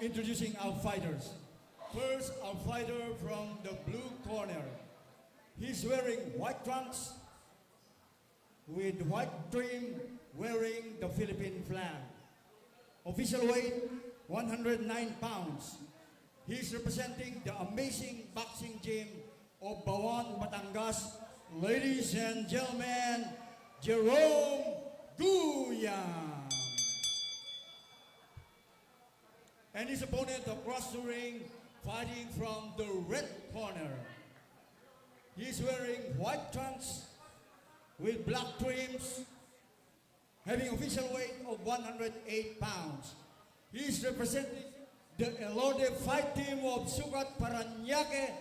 introducing our fighters. First, our fighter from the blue corner. He's wearing white trunks with white trim, wearing the Philippine flag. Official weight, 109 pounds. He's representing the amazing boxing gym of Bawan, Batangas. Ladies and gentlemen, Jerome Guyam. And his opponent across the ring, fighting from the red corner. He's wearing white trunks with black trims, having official weight of 108 pounds. He's representing the Elorde fight team of Sukat Paranaque.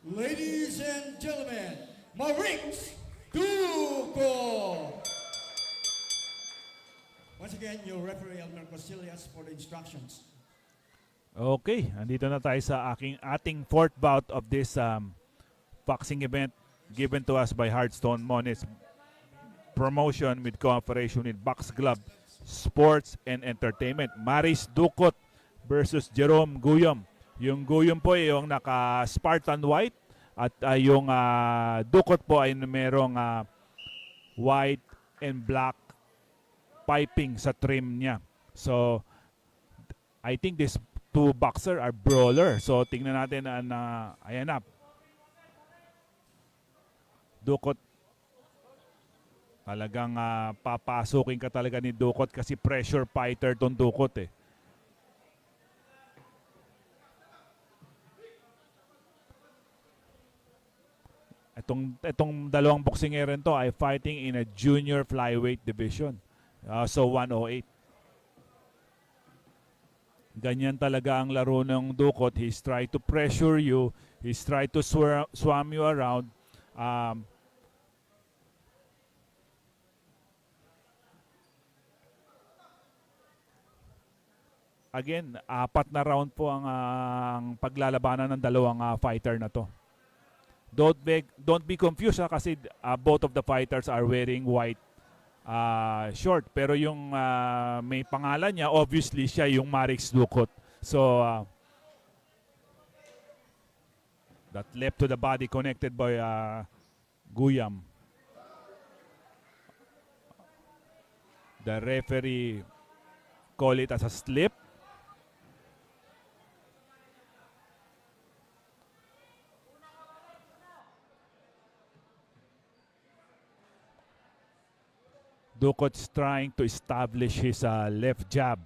Ladies and gentlemen, Marix Duco. Once again, your referee Elmer Cosillas for the instructions. Okay, andito na tayo sa ating fourth bout of this boxing event given to us by Hearthstone Moniz Promotion with cooperation with Box Glove Sports and Entertainment. Maris Ducot versus Jerome Guyam. Yung Guyam po ay yung naka-Spartan white at yung Ducot po ay merong white and black piping sa trim niya. So, I think this two boxer are brawler. So, tingnan natin ayan na. Ducot. Talagang papasukin ka talaga ni Ducot kasi pressure fighter tong Ducot eh. Itong dalawang boksingero to ay fighting in a junior flyweight division. So 108. Ganyan talaga ang laro ng Ducot. He's trying to pressure you. He's trying to swam you around. Again, 4 na round po ang paglalabanan ng dalawang fighter na to. Don't be confused kasi both of the fighters are wearing white short. Pero yung may pangalan niya, obviously siya yung Marix Ducot. So, that left to the body connected by Guyam. The referee call it as a slip. Ducot's trying to establish his left jab.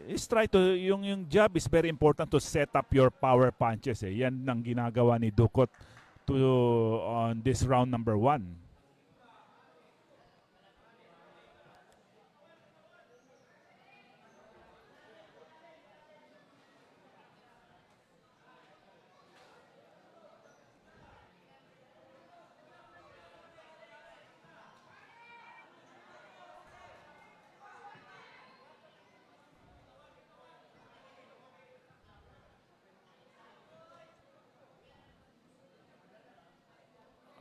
He's trying to, yung jab is very important to set up your power punches. Yan ang ginagawa ni Ducot on this round number 1.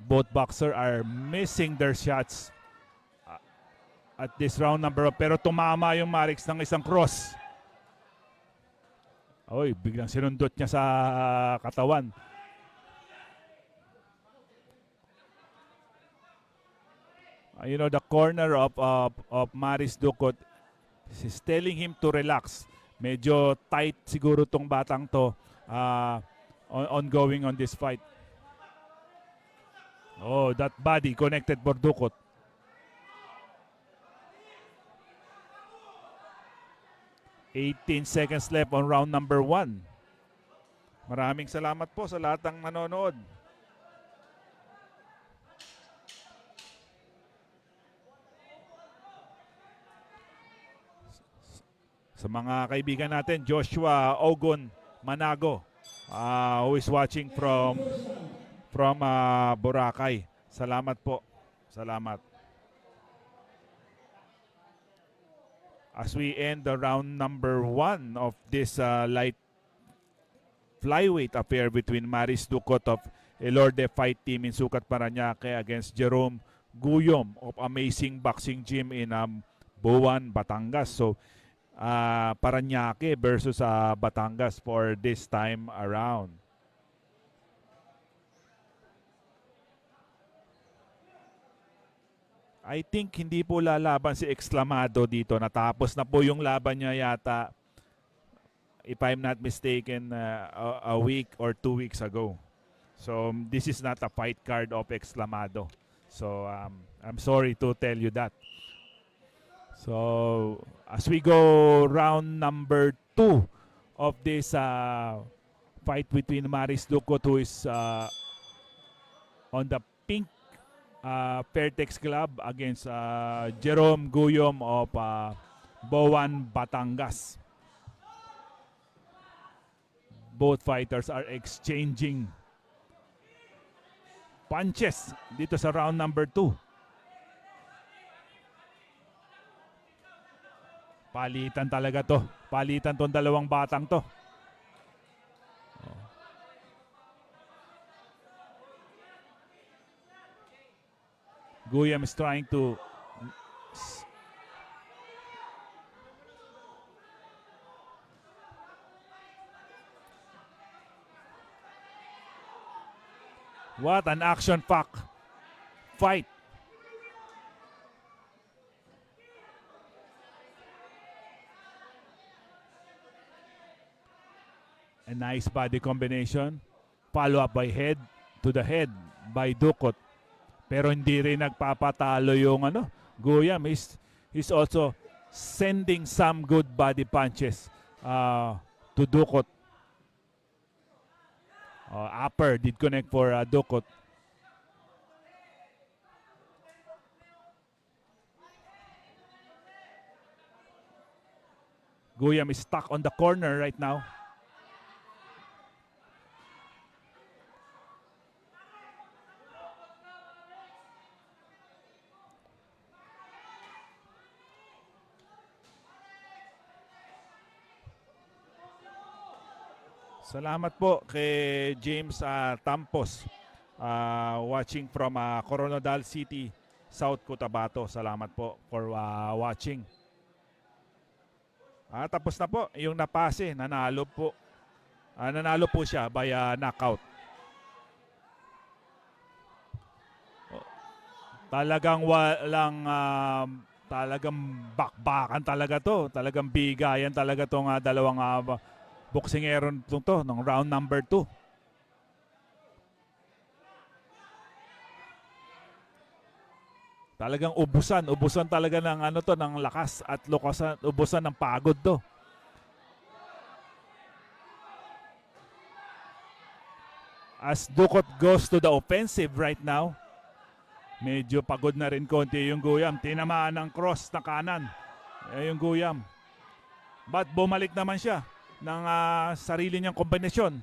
Both boxer are missing their shots at this round number. Pero tumama yung Marix ng isang cross. Oy, biglang sinundot niya sa katawan. You know, the corner of Maris Ducot is telling him to relax. Medyo tight siguro tong batang to ongoing on this fight. Oh, that body connected for Ducot. $18 seconds left on round number 1. Maraming salamat po sa lahat ng nanonood. Sa mga kaibigan natin, Joshua Ogun Manago, who is watching from Boracay. Salamat po. Salamat. As we end the round number 1 of this light flyweight affair between Maris Ducot of Elorde Fight Team in Sukat Paranaque against Jerome Guyam of Amazing Boxing Gym in Buwan, Batangas. So Parañaque versus Batangas for this time around. I think hindi po lalaban si Exclamado dito. Natapos na po yung laban niya yata, if I'm not mistaken, a week or 2 weeks ago. So this is not a fight card of Exclamado. So I'm sorry to tell you that. So as we go round number 2 of this fight between Maris Ducot, who is on the pink Fairtex Club, against Jerome Guyom of Boan, Batangas. Both fighters are exchanging punches dito sa round number 2. Palitan talaga to. Palitan tong dalawang batang to. Guyam is trying to what an action-packed fight. A nice body combination. Follow up by head to the head by Ducot. Pero hindi rin nagpapatalo yung Guyam is also sending some good body punches to Ducot. Upper did connect for Ducot. Guyam is stuck on the corner right now. Salamat po kay James Tampos, watching from Coronadal City, South Cotabato. Salamat po for watching. Tapos na po yung napase, nanalo po. Nanalo po siya by knockout. Talagang walang talagang bakbakan talaga to. Talagang bigayan talaga tong dalawang boksingero to ng round number 2. Talagang ubusan talaga ng ng lakas at ubusan ng pagod to. As Ducot goes to the offensive right now, medyo pagod na rin konti yung Guyam. Tinamaan ng cross na kanan yung Guyam. But bumalik naman siya ng sarili niyang kombinasyon.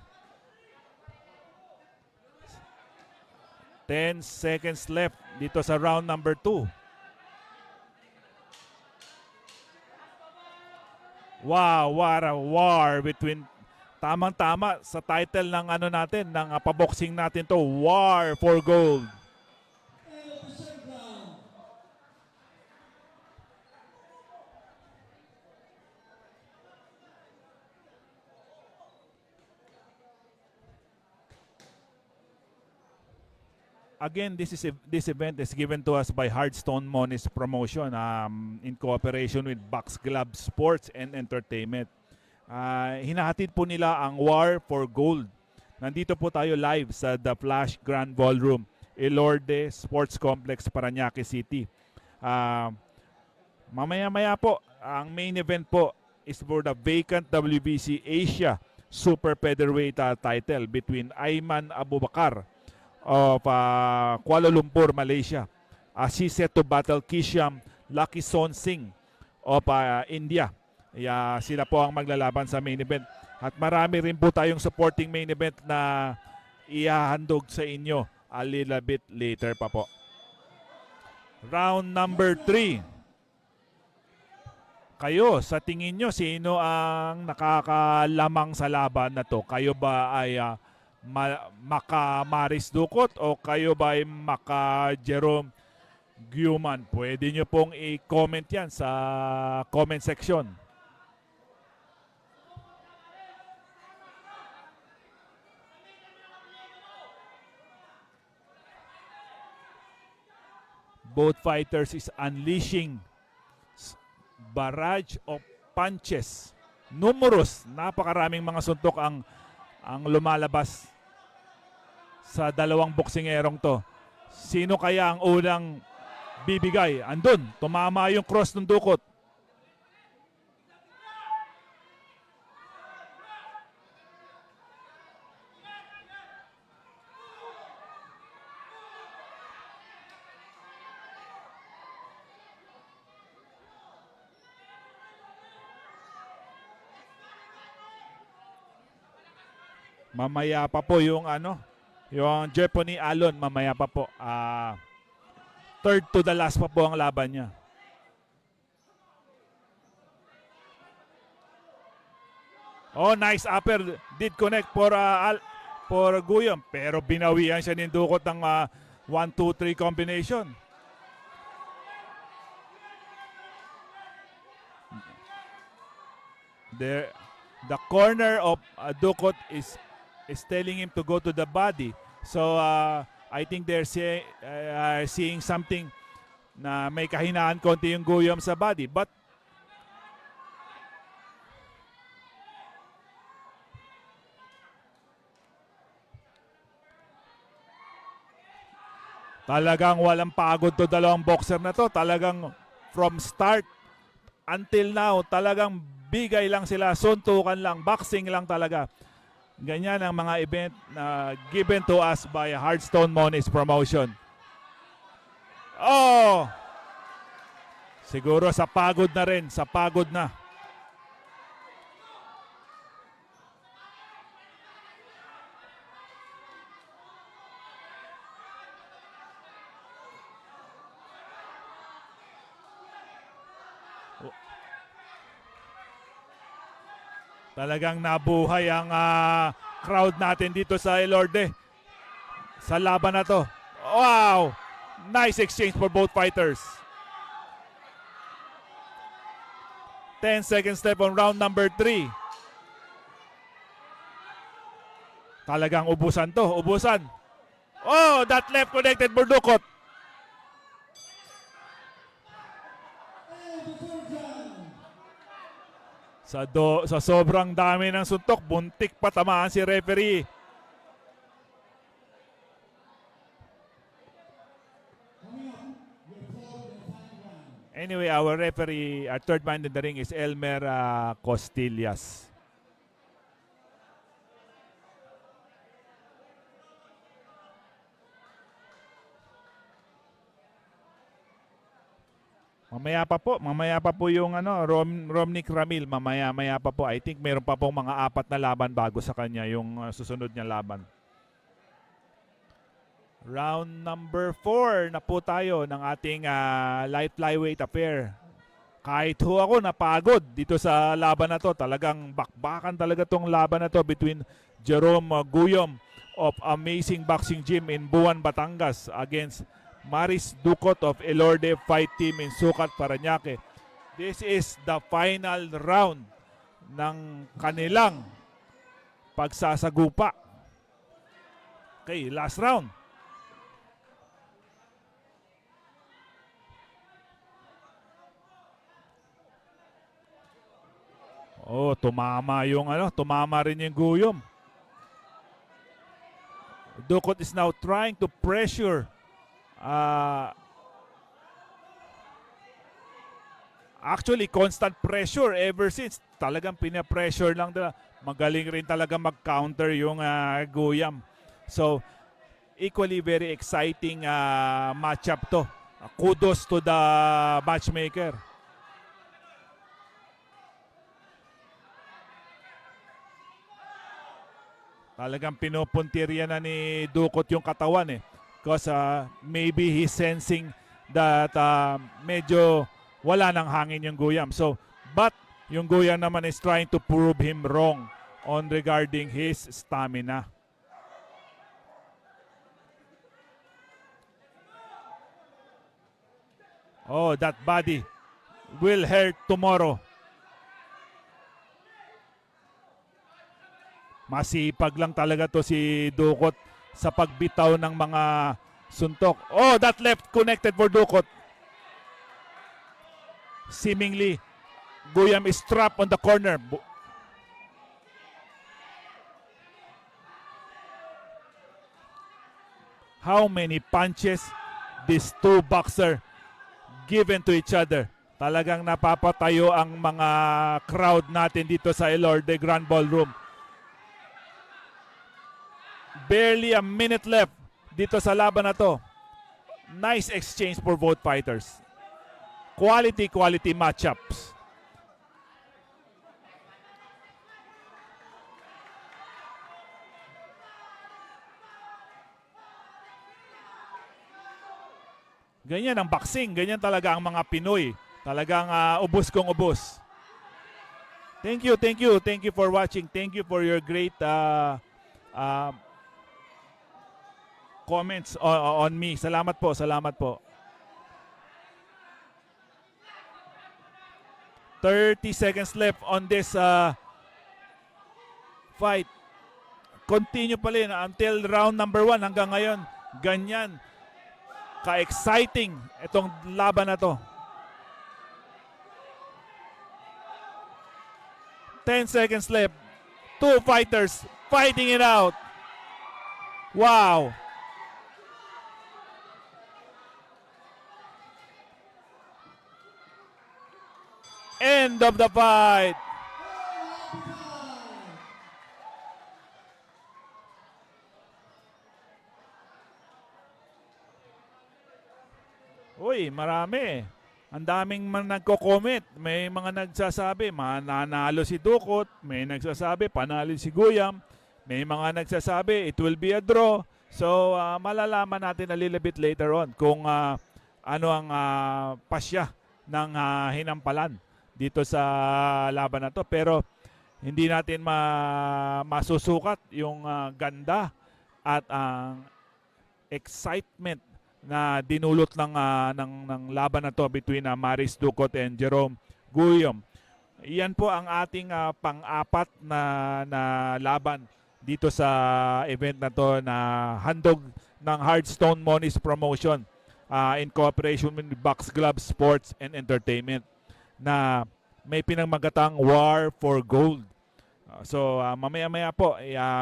10 seconds left dito sa round number 2. Wow, what a war between, tamang-tama sa title ng natin, ng paboxing natin to, War for Gold. Again, this event is given to us by Hardstone Moniz Promotion in cooperation with Box Glove Sports and Entertainment. Hinahatid po nila ang War for Gold. Nandito po tayo live sa The Flash Grand Ballroom, Elorde Sports Complex, Parañaque City. Mamaya-maya po, ang main event po is for the vacant WBC Asia Super Featherweight title between Ayman Abubakar of Kuala Lumpur, Malaysia. She's set to battle Kishan Lucky Son Singh of India. Sila po ang maglalaban sa main event. At marami rin po tayong supporting main event na ihahandog sa inyo a little bit later pa po. Round number 3. Kayo, sa tingin nyo, sino ang nakakalamang sa laban na to? Kayo ba ay maka Maris Ducot o kayo ba ay maka Jerome Guyam? Pwede nyo pong i-comment yan sa comment section. Both fighters is unleashing barrage of punches. Numerous, napakaraming mga suntok ang lumalabas sa dalawang boksingerong to. Sino kaya ang unang bibigay? Andun, tumama yung cross ng Ducot. Mamaya pa po yung yung Jeppony Alon, mamaya pa po. Third to the last pa po ang laban niya. Oh, nice upper. Did connect for Guyom. Pero binawian siya ni Ducot ng 1-2-3 combination. The corner of Ducot is telling him to go to the body. So I think they're seeing something na may kahinaan konti yung Guyom sa body. But talagang walang pagod to dalawang boxer na to. Talagang from start until now, talagang bigay lang sila, suntukan lang, boxing lang talaga. Ganyan ang mga event na given to us by Hearthstone Moniz Promotion. Oh! Siguro sa pagod na rin, sa pagod na. Talagang nabuhay ang crowd natin dito sa Elorde sa laban na to. Wow! Nice exchange for both fighters. 10 seconds left on round number 3. Talagang ubusan to, ubusan. Oh, that left connected for Ducot. Sa sobrang dami ng suntok, buntik pa tamaan si referee. Anyway, our referee, our third man in the ring is Elmer Costillas. Mamaya pa po yung Romnick Ramil, mamaya pa po. I think meron pa pong mga 4 na laban bago sa kanya yung susunod niya laban. Round number 4 na po tayo ng ating light flyweight affair. Kahit ho ako napagod dito sa laban na to. Talagang bakbakan talaga tong laban na to between Jerome Guyom of Amazing Boxing Gym in Buwan, Batangas against Maris Ducot of Elorde Fight Team in Sucat, Parañaque. This is the final round ng kanilang pagsasagupa. Okay, last round. Oh, tumama rin yung Guyom. Ducot is now trying to pressure actually constant pressure ever since. Talagang pina-pressure lang nila. Magaling rin talaga mag-counter yung Guyom. So equally very exciting matchup to. Kudos to the matchmaker. Talagang pinupuntirya na ni Ducot yung katawan eh. Because maybe he's sensing that medyo wala nang hangin yung Guyom. So, but yung Guyom naman is trying to prove him wrong on regarding his stamina. Oh, that body will hurt tomorrow. Masipag lang talaga to si Ducot sa pagbitaw ng mga Suntok. Oh, that left connected for Ducot. Seemingly, Guyam is trapped on the corner. How many punches these two boxer given to each other? Talagang napapatayo ang mga crowd natin dito sa Elorde Grand Ballroom. Barely a minute left dito sa laban na to. Nice exchange for both fighters. Quality matchups. Ganyan ang boxing. Ganyan talaga ang mga Pinoy. Talagang ubos kong ubos. Thank you. Thank you for watching. Thank you for your great comments on me. Salamat po. 30 seconds left on this fight. Continue pa rin until round number 1 hanggang ngayon. Ganyan ka-exciting itong laban na to. 10 seconds left. Two fighters fighting it out. Wow. End of the fight. Uy, marami. Ang daming nagko-comment. May mga nagsasabi, mananalo si Ducot. May nagsasabi, panalo si Guyam. May mga nagsasabi, it will be a draw. So, malalaman natin a little bit later on kung ano ang pasya ng hinampalan dito sa laban na to. Pero, hindi natin masusukat yung ganda at ang excitement na dinulot ng laban na to between Maris Ducot and Jerome Guyam. Iyan po ang ating pang-apat na laban dito sa event na to na handog ng Hardstone Moniz Promotion in cooperation with Box Glove Sports and Entertainment na may pinamagatang War for Gold. So mamaya-maya po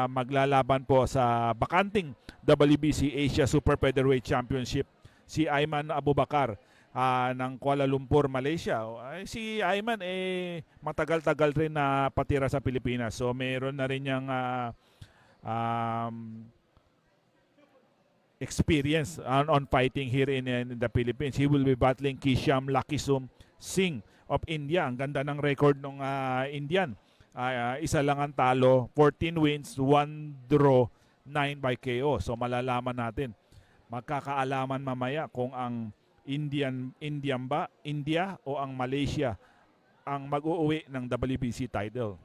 maglalaban po sa bakanting WBC Asia Super Featherweight Championship si Ayman Abubakar ng Kuala Lumpur, Malaysia. Si Ayman matagal-tagal rin na patira sa Pilipinas. So mayroon na rin niyang experience on fighting here in the Philippines. He will be battling Kisham Lakisum Singh of India. Ang ganda ng record ng Indian. Isa lang ang talo, 14 wins, 1 draw, 9 by KO. So malalaman natin, magkakaalaman mamaya kung ang India o ang Malaysia ang mag-uuwi ng WBC title.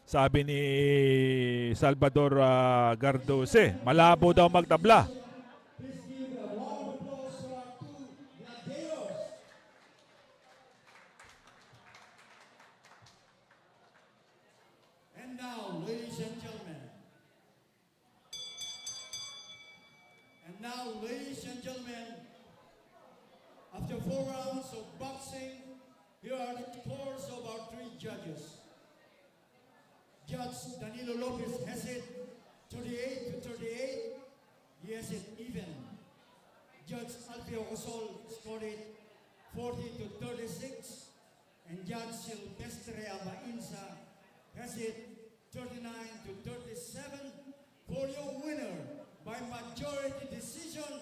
Sabi ni Salvador Gardose, malabo daw magtabla. Ladies and gentlemen, after 4 rounds of boxing, here are the scores of our 3 judges. Judge Danilo Lopez has it 38-38. He has it even. Judge Alfio Cosol scored it 40-36. And Judge Silvestre Abainsa has it 39-37. For your winner, by majority decision,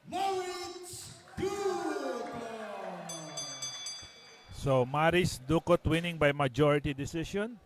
Maris Ducot. So Maris Ducot winning by majority decision.